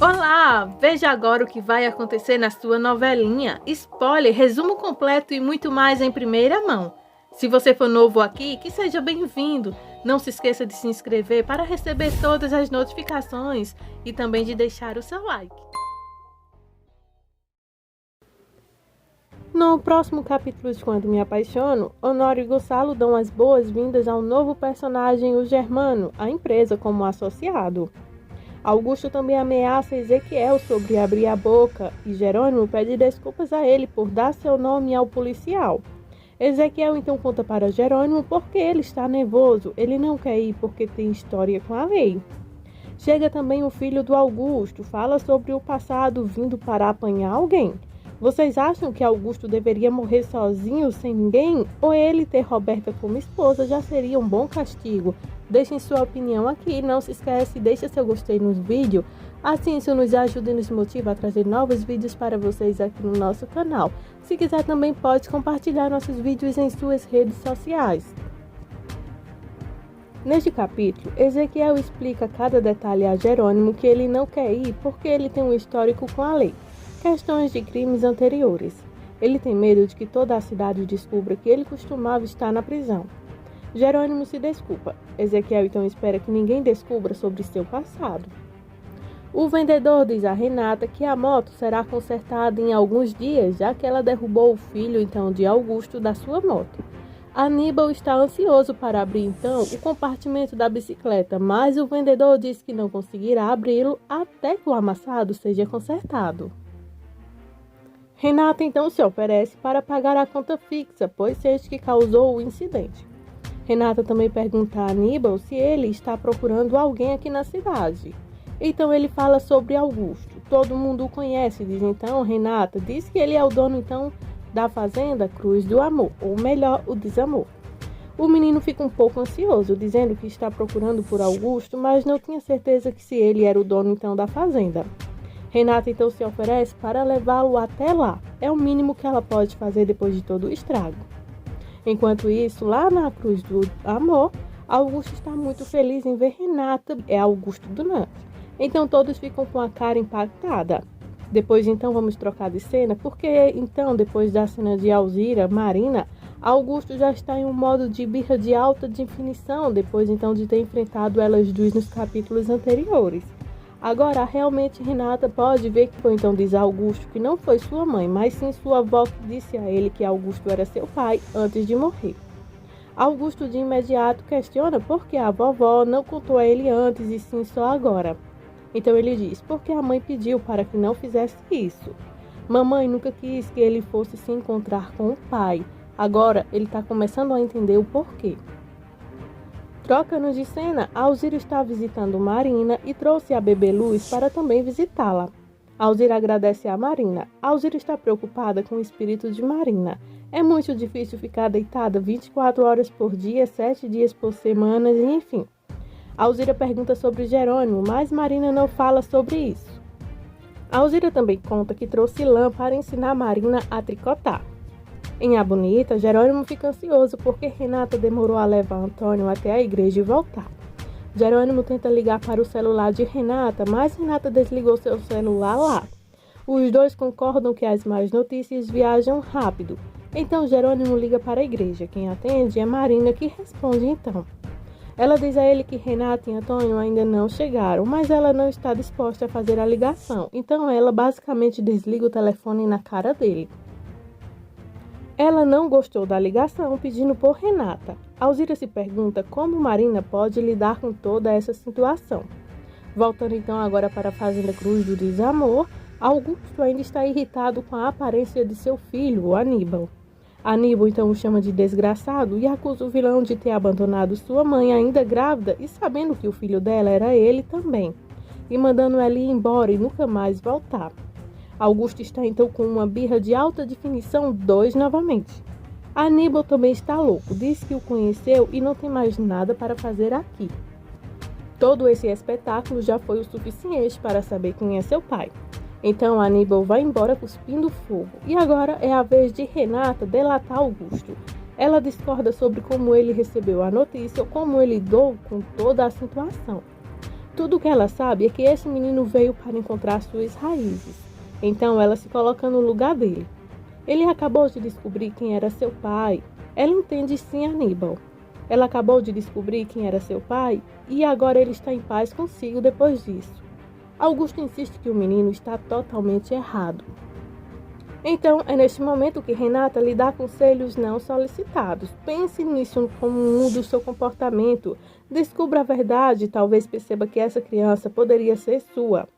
Olá! Veja agora o que vai acontecer na sua novelinha. Spoiler, resumo completo e muito mais em primeira mão. Se você for novo aqui, que seja bem-vindo. Não se esqueça de se inscrever para receber todas as notificações e também de deixar o seu like. No próximo capítulo de Quando Me Apaixono, Honório e Gonçalo dão as boas-vindas ao novo personagem, o Germano, à empresa como associado. Augusto também ameaça Ezequiel sobre abrir a boca e Jerônimo pede desculpas a ele por dar seu nome ao policial. Ezequiel então conta para Jerônimo porque ele está nervoso, ele não quer ir porque tem história com a lei. Chega também o filho do Augusto, fala sobre o passado vindo para apanhar alguém. Vocês acham que Augusto deveria morrer sozinho, sem ninguém? Ou ele ter Roberta como esposa já seria um bom castigo? Deixem sua opinião aqui, não se esquece, deixa seu gostei no vídeo. Assim isso nos ajuda e nos motiva a trazer novos vídeos para vocês aqui no nosso canal. Se quiser também pode compartilhar nossos vídeos em suas redes sociais. Neste capítulo, Ezequiel explica cada detalhe a Jerônimo que ele não quer ir porque ele tem um histórico com a lei. Questões de crimes anteriores. Ele tem medo de que toda a cidade descubra que ele costumava estar na prisão. Jerônimo se desculpa. Ezequiel então espera que ninguém descubra sobre seu passado. O vendedor diz a Renata que a moto será consertada em alguns dias, já que ela derrubou o filho então de Augusto da sua moto. Aníbal está ansioso para abrir então o compartimento da bicicleta, mas o vendedor diz que não conseguirá abri-lo até que o amassado seja consertado. Renata então se oferece para pagar a conta fixa, pois sente que causou o incidente. Renata também pergunta a Aníbal se ele está procurando alguém aqui na cidade. Então ele fala sobre Augusto. Todo mundo o conhece, diz então Renata. Diz que ele é o dono então da fazenda Cruz do Amor, ou melhor, o Desamor. O menino fica um pouco ansioso, dizendo que está procurando por Augusto, mas não tinha certeza que se ele era o dono então da fazenda. Renata então se oferece para levá-lo até lá. É o mínimo que ela pode fazer depois de todo o estrago. Enquanto isso, lá na Cruz do Amor, Augusto está muito feliz em ver Renata. É Augusto do Nantes. Então todos ficam com a cara impactada. Depois então vamos trocar de cena, porque então depois da cena de Alzira, Marina, Augusto já está em um modo de birra de alta definição, depois então de ter enfrentado elas duas nos capítulos anteriores. Agora, realmente, Renata pode ver que foi então diz a Augusto que não foi sua mãe, mas sim sua avó que disse a ele que Augusto era seu pai antes de morrer. Augusto de imediato questiona por que a vovó não contou a ele antes e sim só agora. Então ele diz, porque a mãe pediu para que não fizesse isso. Mamãe nunca quis que ele fosse se encontrar com o pai. Agora ele está começando a entender o porquê. Troca-nos de cena, Alzira está visitando Marina e trouxe a bebê Luz para também visitá-la. Alzira agradece a Marina. Alzira está preocupada com o espírito de Marina. É muito difícil ficar deitada 24 horas por dia, 7 dias por semana, e enfim. Alzira pergunta sobre Jerônimo, mas Marina não fala sobre isso. Alzira também conta que trouxe lã para ensinar Marina a tricotar. Em A Bonita, Jerônimo fica ansioso porque Renata demorou a levar Antônio até a igreja e voltar. Jerônimo tenta ligar para o celular de Renata, mas Renata desligou seu celular lá. Os dois concordam que as más notícias viajam rápido. Então Jerônimo liga para a igreja. Quem atende é Marina, que responde então. Ela diz a ele que Renata e Antônio ainda não chegaram, mas ela não está disposta a fazer a ligação. Então ela basicamente desliga o telefone na cara dele. Ela não gostou da ligação, pedindo por Renata. Alzira se pergunta como Marina pode lidar com toda essa situação. Voltando então agora para a fazenda Cruz do Desamor, Augusto ainda está irritado com a aparência de seu filho, o Aníbal. Aníbal então o chama de desgraçado e acusa o vilão de ter abandonado sua mãe ainda grávida e sabendo que o filho dela era ele também, e mandando ela ir embora e nunca mais voltar. Augusto está então com uma birra de alta definição 2 novamente. Aníbal também está louco, diz que o conheceu e não tem mais nada para fazer aqui. Todo esse espetáculo já foi o suficiente para saber quem é seu pai. Então Aníbal vai embora cuspindo fogo. E agora é a vez de Renata delatar Augusto. Ela discorda sobre como ele recebeu a notícia ou como ele lidou com toda a situação. Tudo que ela sabe é que esse menino veio para encontrar suas raízes. Então ela se coloca no lugar dele. Ele acabou de descobrir quem era seu pai. Ela entende sim Aníbal. Ela acabou de descobrir quem era seu pai e agora ele está em paz consigo depois disso. Augusto insiste que o menino está totalmente errado. Então, é neste momento que Renata lhe dá conselhos não solicitados. Pense nisso como um do seu comportamento. Descubra a verdade e talvez perceba que essa criança poderia ser sua.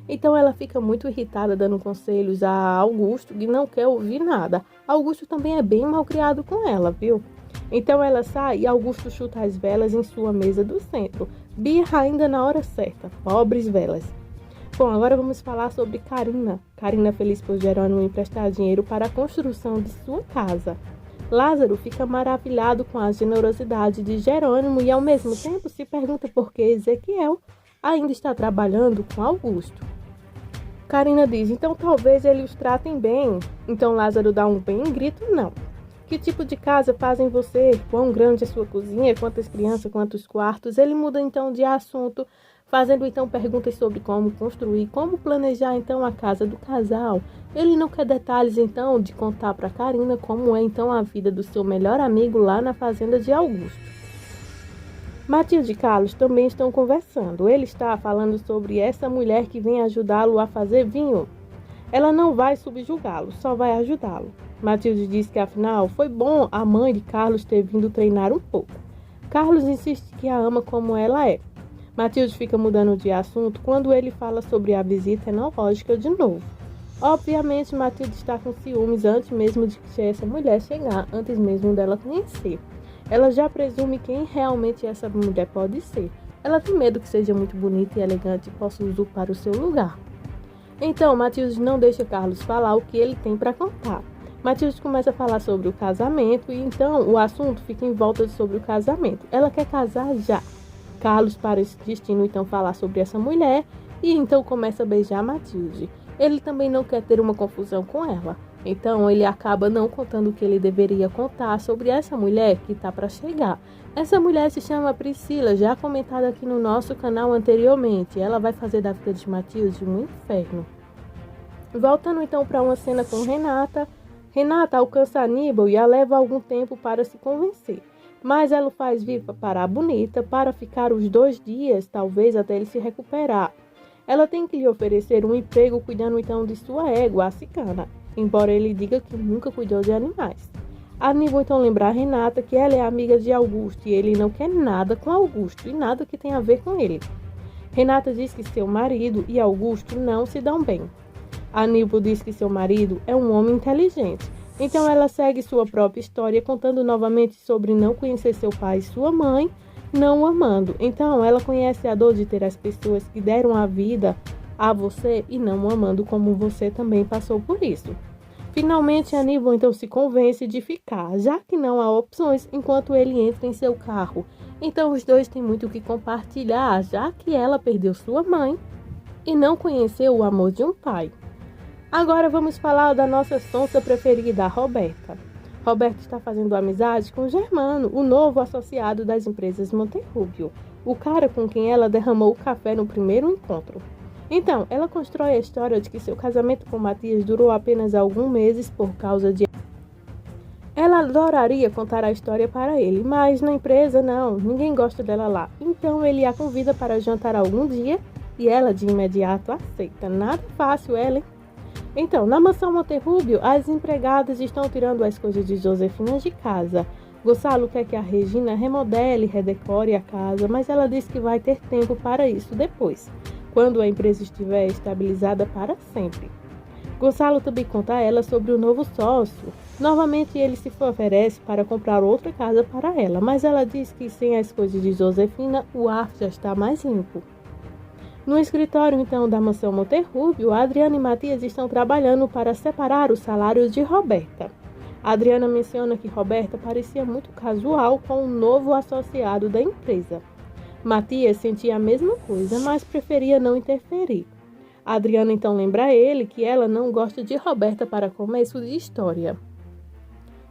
Então ela fica muito irritada dando conselhos a Augusto e não quer ouvir nada. Augusto também é bem mal criado com ela, viu? Então ela sai e Augusto chuta as velas em sua mesa do centro. Birra ainda na hora certa. Pobres velas. Bom, agora vamos falar sobre Carina. Carina feliz por Jerônimo emprestar dinheiro para a construção de sua casa. Lázaro fica maravilhado com a generosidade de Jerônimo e ao mesmo tempo se pergunta por que Ezequiel ainda está trabalhando com Augusto. Carina diz, então talvez eles os tratem bem. Então Lázaro dá um bem grito, não. Que tipo de casa fazem você? Quão grande é sua cozinha? Quantas crianças? Quantos quartos? Ele muda então de assunto, fazendo então perguntas sobre como construir, como planejar então a casa do casal. Ele não quer detalhes então de contar para Carina como é então a vida do seu melhor amigo lá na fazenda de Augusto. Matilde e Carlos também estão conversando. Ele está falando sobre essa mulher que vem ajudá-lo a fazer vinho. Ela não vai subjugá-lo, só vai ajudá-lo. Matilde diz que afinal foi bom a mãe de Carlos ter vindo treinar um pouco. Carlos insiste que a ama como ela é. Matilde fica mudando de assunto quando ele fala sobre a visita enológica de novo. Obviamente Matilde está com ciúmes antes mesmo de que essa mulher chegar, antes mesmo dela conhecer. Ela já presume quem realmente essa mulher pode ser. Ela tem medo que seja muito bonita e elegante e possa usurpar o seu lugar. Então Matilde não deixa Carlos falar o que ele tem para contar. Matilde começa a falar sobre o casamento e então o assunto fica em volta sobre o casamento. Ela quer casar já. Carlos para esse destino então falar sobre essa mulher e então começa a beijar Matilde. Ele também não quer ter uma confusão com ela. Então ele acaba não contando o que ele deveria contar sobre essa mulher que está para chegar. Essa mulher se chama Priscila, já comentada aqui no nosso canal anteriormente. Ela vai fazer da vida de Matilde um inferno. Voltando então para uma cena com Renata. Renata alcança Aníbal e a leva algum tempo para se convencer. Mas ela o faz vir para a Bonita para ficar os 2 dias, talvez até ele se recuperar. Ela tem que lhe oferecer um emprego cuidando então de sua égua, a Cicana, embora ele diga que nunca cuidou de animais. Aníbal então lembra a Renata que ela é amiga de Augusto e ele não quer nada com Augusto e nada que tenha a ver com ele. Renata diz que seu marido e Augusto não se dão bem. Aníbal diz que seu marido é um homem inteligente. Então ela segue sua própria história contando novamente sobre não conhecer seu pai e sua mãe, não o amando. Então ela conhece a dor de ter as pessoas que deram a vida a você e não o amando como você também passou por isso. Finalmente Aníbal então se convence de ficar, já que não há opções enquanto ele entra em seu carro. Então os dois têm muito o que compartilhar, já que ela perdeu sua mãe e não conheceu o amor de um pai. Agora vamos falar da nossa sonsa preferida, a Roberta. Roberta está fazendo amizade com Germano, o novo associado das empresas Monterrubio, o cara com quem ela derramou o café no primeiro encontro. Então, ela constrói a história de que seu casamento com Matias durou apenas alguns meses por causa de... Ela adoraria contar a história para ele, mas na empresa não, ninguém gosta dela lá. Então ele a convida para jantar algum dia e ela de imediato aceita. Nada fácil ela, hein? Então, na mansão Monterrubio, as empregadas estão tirando as coisas de Josefina de casa. Gonçalo quer que a Regina remodele e redecore a casa, mas ela diz que vai ter tempo para isso depois, quando a empresa estiver estabilizada para sempre. Gonçalo também conta a ela sobre o novo sócio. Novamente ele se oferece para comprar outra casa para ela, mas ela diz que sem as coisas de Josefina, o ar já está mais limpo. No escritório, então, da mansão Monterrubio, Adriana e Matias estão trabalhando para separar os salários de Roberta. Adriana menciona que Roberta parecia muito casual com o novo associado da empresa. Matias sentia a mesma coisa, mas preferia não interferir. Adriana então lembra a ele que ela não gosta de Roberta para começo de história.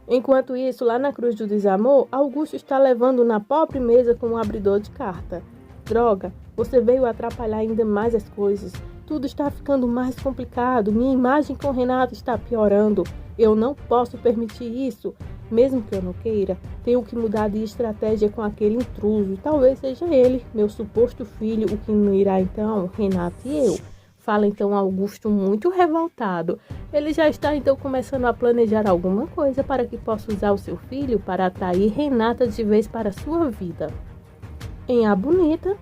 Enquanto isso, lá na Cruz do Desamor, Augusto está levando na pobre mesa com um abridor de carta. Droga, Você veio atrapalhar ainda mais as coisas. Tudo está ficando mais complicado. Minha imagem com Renato está piorando. Eu não posso permitir isso. Mesmo que eu não queira, tenho que mudar de estratégia com aquele intruso. Talvez seja ele, meu suposto filho, o que não irá então, Renato e eu. Fala então Augusto muito revoltado. Ele já está então começando a planejar alguma coisa para que possa usar o seu filho para atrair Renata de vez para a sua vida. Em A Bonita,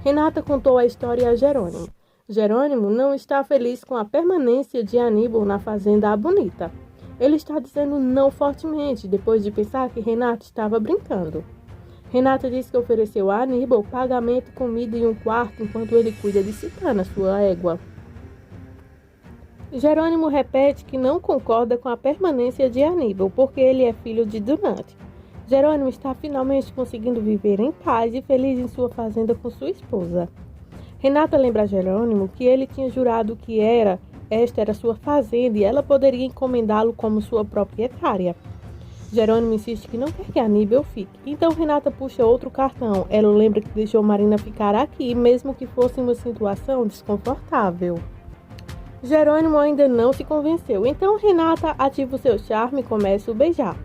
Renata contou a história a Jerônimo. Jerônimo não está feliz com a permanência de Aníbal na fazenda A Bonita. Ele está dizendo não fortemente, depois de pensar que Renata estava brincando. Renata disse que ofereceu a Aníbal pagamento, comida e um quarto enquanto ele cuida de Citana, sua égua. Jerônimo repete que não concorda com a permanência de Aníbal, porque ele é filho de Dunante. Jerônimo está finalmente conseguindo viver em paz e feliz em sua fazenda com sua esposa. Renata lembra a Jerônimo que ele tinha jurado que esta era sua fazenda e ela poderia encomendá-lo como sua proprietária. Jerônimo insiste que não quer que Aníbal fique. Então Renata puxa outro cartão. Ela lembra que deixou Marina ficar aqui, mesmo que fosse uma situação desconfortável. Jerônimo ainda não se convenceu. Então Renata ativa o seu charme e começa a o beijar.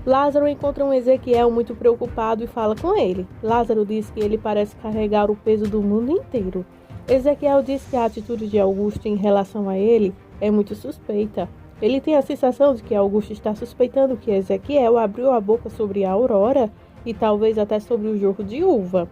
Lázaro encontra um Ezequiel muito preocupado e fala com ele. Lázaro diz que ele parece carregar o peso do mundo inteiro. Ezequiel diz que a atitude de Augusto em relação a ele é muito suspeita. Ele tem a sensação de que Augusto está suspeitando que Ezequiel abriu a boca sobre a Aurora e talvez até sobre o jorro de uva.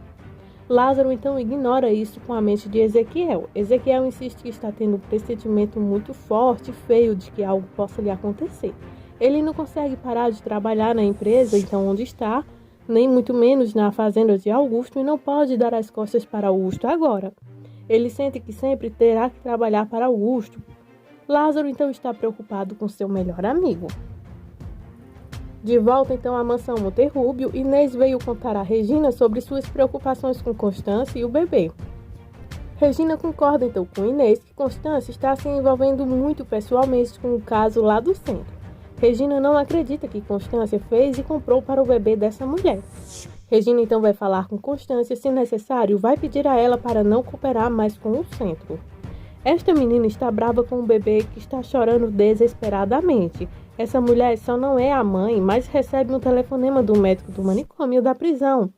Lázaro então ignora isso com a mente de Ezequiel. Ezequiel insiste que está tendo um pressentimento muito forte e feio de que algo possa lhe acontecer. Ele não consegue parar de trabalhar na empresa, então onde está, nem muito menos na fazenda de Augusto, e não pode dar as costas para Augusto agora. Ele sente que sempre terá que trabalhar para Augusto. Lázaro então está preocupado com seu melhor amigo. De volta então à mansão Monterrúbio, Inês veio contar a Regina sobre suas preocupações com Constância e o bebê. Regina concorda então com Inês que Constância está se envolvendo muito pessoalmente com o caso lá do centro. Regina não acredita que Constância fez e comprou para o bebê dessa mulher. Regina então vai falar com Constância, se necessário, vai pedir a ela para não cooperar mais com o centro. Esta menina está brava com o bebê que está chorando desesperadamente. Essa mulher só não é a mãe, mas recebe um telefonema do médico do manicômio da prisão.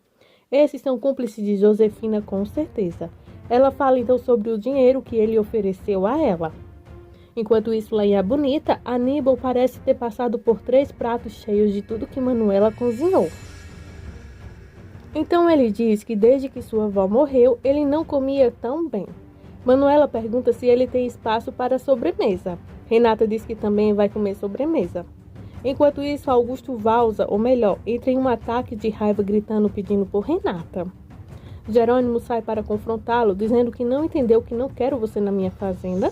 Esses são cúmplices de Josefina com certeza. Ela fala então sobre o dinheiro que ele ofereceu a ela. Enquanto isso, lá em A Bonita, Aníbal parece ter passado por 3 pratos cheios de tudo que Manuela cozinhou. Então ele diz que desde que sua avó morreu, ele não comia tão bem. Manuela pergunta se ele tem espaço para sobremesa. Renata diz que também vai comer sobremesa. Enquanto isso, Augusto valsa, ou melhor, entra em um ataque de raiva gritando pedindo por Renata. Jerônimo sai para confrontá-lo, dizendo que não entendeu que não quero você na minha fazenda.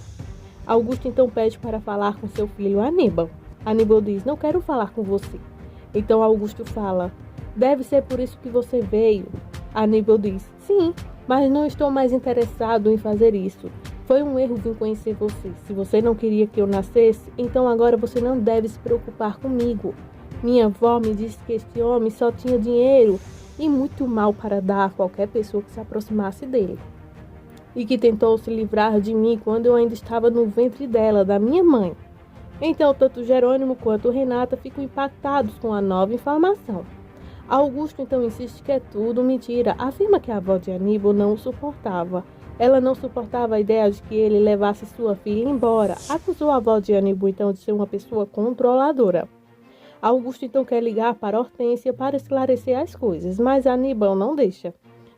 Augusto então pede para falar com seu filho Aníbal. Aníbal diz, não quero falar com você. Então Augusto fala, deve ser por isso que você veio. Aníbal diz, sim, mas não estou mais interessado em fazer isso. Foi um erro vir conhecer você. Se você não queria que eu nascesse, então agora você não deve se preocupar comigo. Minha avó me disse que este homem só tinha dinheiro e muito mal para dar a qualquer pessoa que se aproximasse dele. E que tentou se livrar de mim quando eu ainda estava no ventre dela, da minha mãe. Então, tanto Jerônimo quanto Renata ficam impactados com a nova informação. Augusto então insiste que é tudo mentira, afirma que a avó de Aníbal não o suportava. Ela não suportava a ideia de que ele levasse sua filha embora. Acusou a avó de Aníbal então de ser uma pessoa controladora. Augusto então quer ligar para Hortência para esclarecer as coisas, mas Aníbal não deixa.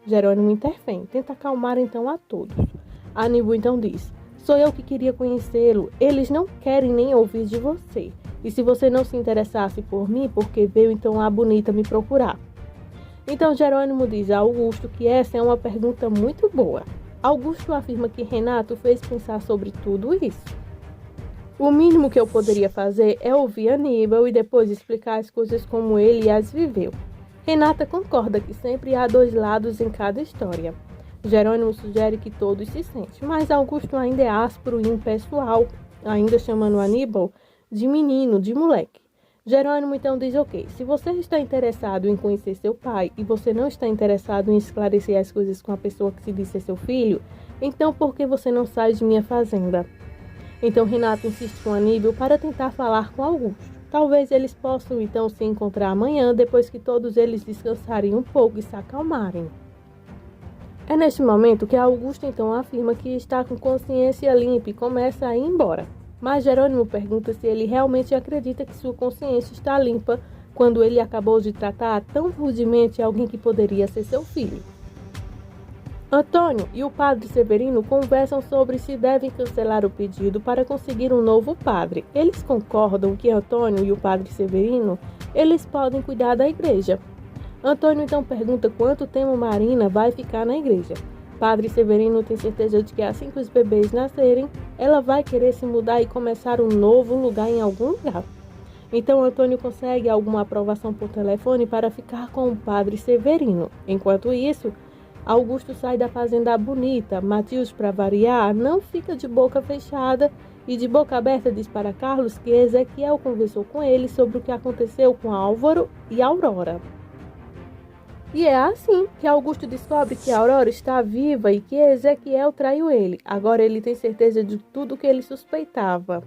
Jerônimo intervém, tenta acalmar então a todos. Aníbal então diz, sou eu que queria conhecê-lo, eles não querem nem ouvir de você. E se você não se interessasse por mim, por que veio então a Bonita me procurar? Então Jerônimo diz a Augusto que essa é uma pergunta muito boa. Augusto afirma que Renato fez pensar sobre tudo isso. O mínimo que eu poderia fazer é ouvir Aníbal e depois explicar as coisas como ele as viveu. Renata concorda que sempre há 2 lados em cada história. Jerônimo sugere que todos se sentem, mas Augusto ainda é áspero e impessoal, ainda chamando Aníbal de menino, de moleque. Jerônimo então diz: ok, se você está interessado em conhecer seu pai e você não está interessado em esclarecer as coisas com a pessoa que se diz ser seu filho, então por que você não sai de minha fazenda? Então Renato insiste com Aníbal para tentar falar com Augusto. Talvez eles possam então se encontrar amanhã, depois que todos eles descansarem um pouco e se acalmarem. É neste momento que Augusto então afirma que está com consciência limpa e começa a ir embora. Mas Jerônimo pergunta se ele realmente acredita que sua consciência está limpa quando ele acabou de tratar tão rudemente alguém que poderia ser seu filho. Antônio e o padre Severino conversam sobre se devem cancelar o pedido para conseguir um novo padre. Eles concordam que Antônio e o padre Severino, eles podem cuidar da igreja. Antônio então pergunta quanto tempo Marina vai ficar na igreja. Padre Severino tem certeza de que assim que os bebês nascerem, ela vai querer se mudar e começar um novo lugar em algum lugar. Então Antônio consegue alguma aprovação por telefone para ficar com o padre Severino. Enquanto isso, Augusto sai da fazenda bonita. Matheus, para variar, não fica de boca fechada e de boca aberta diz para Carlos que Ezequiel conversou com ele sobre o que aconteceu com Álvaro e Aurora. E é assim que Augusto descobre que Aurora está viva e que Ezequiel traiu ele. Agora ele tem certeza de tudo o que ele suspeitava.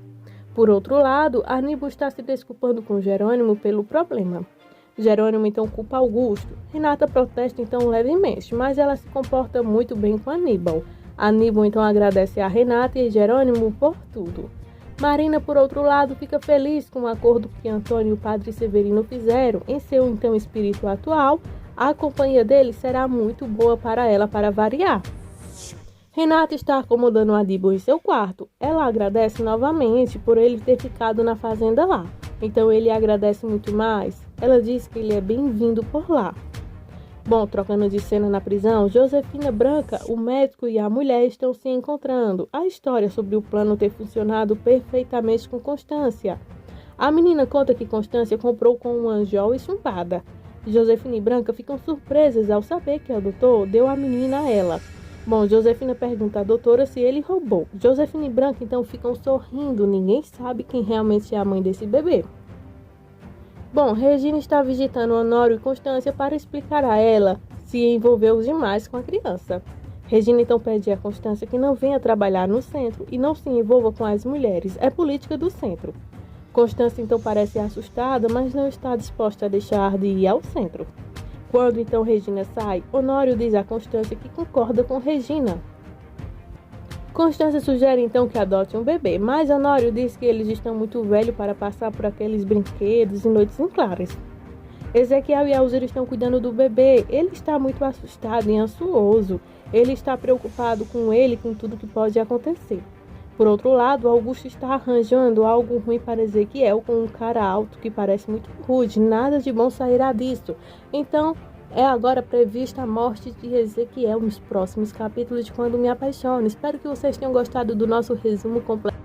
Por outro lado, Aníbal está se desculpando com Jerônimo pelo problema. Jerônimo então culpa Augusto. Renata protesta então levemente, mas ela se comporta muito bem com Aníbal. Aníbal então agradece a Renata e Jerônimo por tudo. Marina, por outro lado, fica feliz com o acordo que Antônio e o padre Severino fizeram. Em seu então espírito atual, a companhia dele será muito boa para ela para variar. Renata está acomodando Aníbal em seu quarto. Ela agradece novamente por ele ter ficado na fazenda lá. Então ele agradece muito mais. Ela diz que ele é bem-vindo por lá. Bom, trocando de cena na prisão, Josefina Branca, o médico e a mulher estão se encontrando. A história sobre o plano ter funcionado perfeitamente com Constância. A menina conta que Constância comprou com um anjol e chumbada. Josefina e Branca ficam surpresas ao saber que o doutor deu a menina a ela. Bom, Josefina pergunta à doutora se ele roubou. Josefina e Branca então ficam sorrindo, ninguém sabe quem realmente é a mãe desse bebê. Bom, Regina está visitando Honório e Constância para explicar a ela se envolveu demais com a criança. Regina então pede a Constância que não venha trabalhar no centro e não se envolva com as mulheres, é política do centro. Constância então parece assustada, mas não está disposta a deixar de ir ao centro. Quando então Regina sai, Honório diz a Constância que concorda com Regina. Constância sugere então que adote um bebê, mas Honório diz que eles estão muito velhos para passar por aqueles brinquedos e noites em claras. Ezequiel e Alzira estão cuidando do bebê. Ele está muito assustado e ansioso. Ele está preocupado com ele e com tudo que pode acontecer. Por outro lado, Augusto está arranjando algo ruim para Ezequiel com um cara alto que parece muito rude. Nada de bom sairá disso. Então, é agora prevista a morte de Ezequiel nos próximos capítulos de Quando Me Apaixono. Espero que vocês tenham gostado do nosso resumo completo.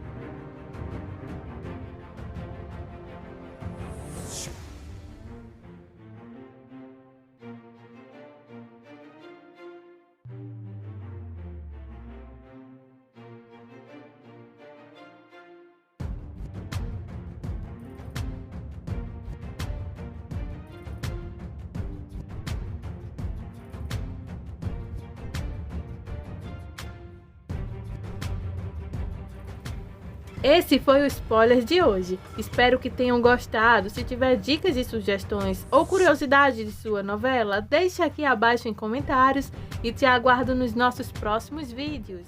Esse foi o spoiler de hoje. Espero que tenham gostado. Se tiver dicas e sugestões ou curiosidade de sua novela, deixe aqui abaixo em comentários e te aguardo nos nossos próximos vídeos.